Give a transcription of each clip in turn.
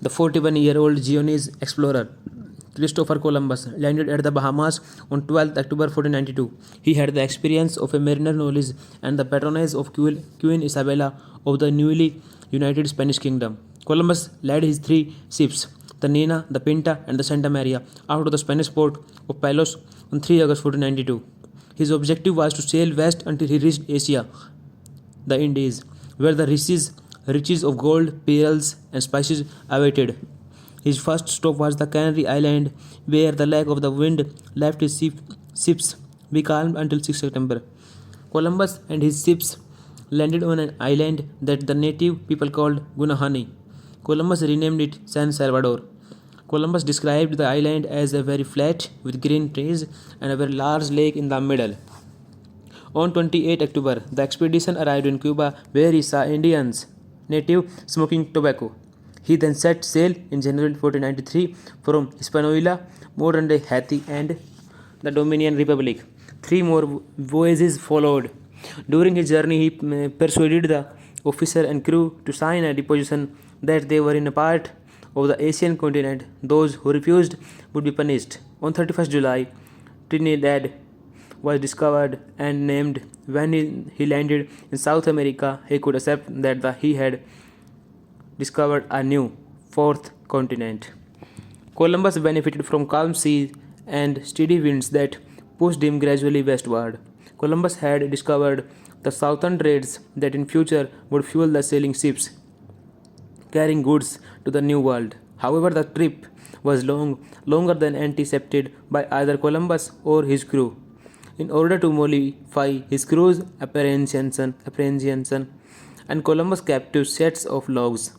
The 41-year-old Genoese explorer Christopher Columbus landed at the Bahamas on 12 October 1492. He had the experience of a mariner knowledge and the patronage of Queen Isabella of the newly united Spanish kingdom. Columbus led his three ships, the Nina, the Pinta, and the Santa Maria, out of the Spanish port of Palos on 3 August 1492. His objective was to sail west until he reached Asia, the Indies, where the riches of gold, pearls, and spices awaited. His first stop was the Canary Island, where the lack of the wind left his ships becalmed until 6 September. Columbus and his ships landed on an island that the native people called Gunahani. Columbus renamed it San Salvador. Columbus described the island as a very flat with green trees and a very large lake in the middle. On 28 October, the expedition arrived in Cuba where he saw Indians, native, smoking tobacco. He then set sail in January 1493 from Hispaniola, modern-day Haiti, and the Dominican Republic. 3 more voyages followed. During his journey, he persuaded the officer and crew to sign a deposition that they were in a part of the Asian continent. Those who refused would be punished. On 31st July, Trinidad was discovered and named. When he landed in South America, he could accept that he had discovered a new fourth continent. Columbus benefited from calm seas and steady winds that pushed him gradually westward. Columbus had discovered the southern trades that in future would fuel the sailing ships carrying goods to the New World. However, the trip was longer than anticipated by either Columbus or his crew. In order to mollify his crew's apprehension, and Columbus kept 2 sets of logs,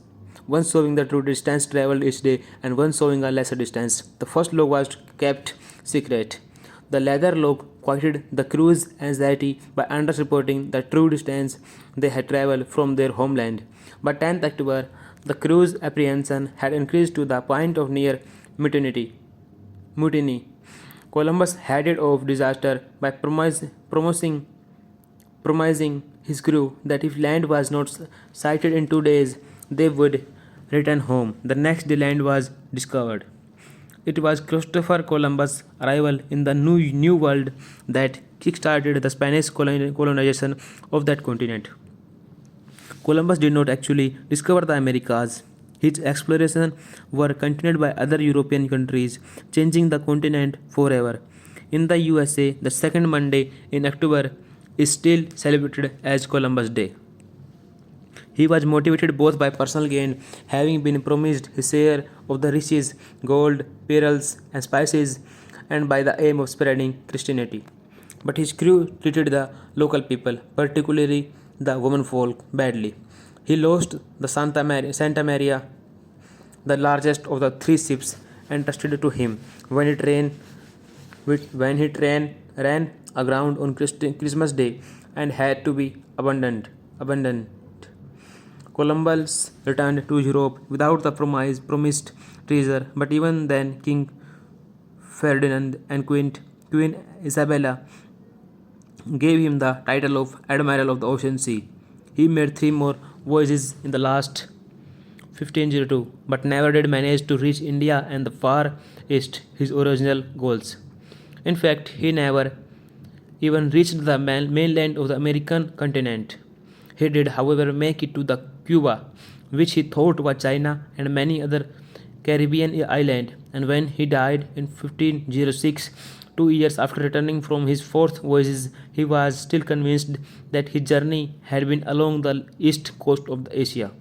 one showing the true distance traveled each day and one showing a lesser distance. The first log was kept secret. The latter log quieted the crew's anxiety by underreporting the true distance they had traveled from their homeland. By 10th October, the crew's apprehension had increased to the point of near mutiny. Columbus headed off disaster by promising his crew that if land was not sighted in 2 days, they would return home. The next day, land was discovered. It was Christopher Columbus' arrival in the New World that kick-started the Spanish colonization of that continent. Columbus did not actually discover the Americas. His explorations were continued by other European countries, changing the continent forever. In the USA, the second Monday in October is still celebrated as Columbus Day. He was motivated both by personal gain, having been promised his share of the riches, gold, pearls, and spices, and by the aim of spreading Christianity. But his crew treated the local people, particularly the womenfolk, badly. He lost the Santa Maria, the largest of the 3 ships, entrusted to him when it ran aground on Christmas Day and had to be abandoned. Columbus returned to Europe without the promised treasure, but even then King Ferdinand and Queen Isabella gave him the title of Admiral of the Ocean Sea. He made 3 more voyages in the last 1502, but never did manage to reach India and the Far East, his original goals. In fact, he never even reached the mainland of the American continent. He did, however, make it to the Cuba, which he thought was China and many other Caribbean islands, and when he died in 1506, 2 years after returning from his 4th voyage, he was still convinced that his journey had been along the east coast of Asia.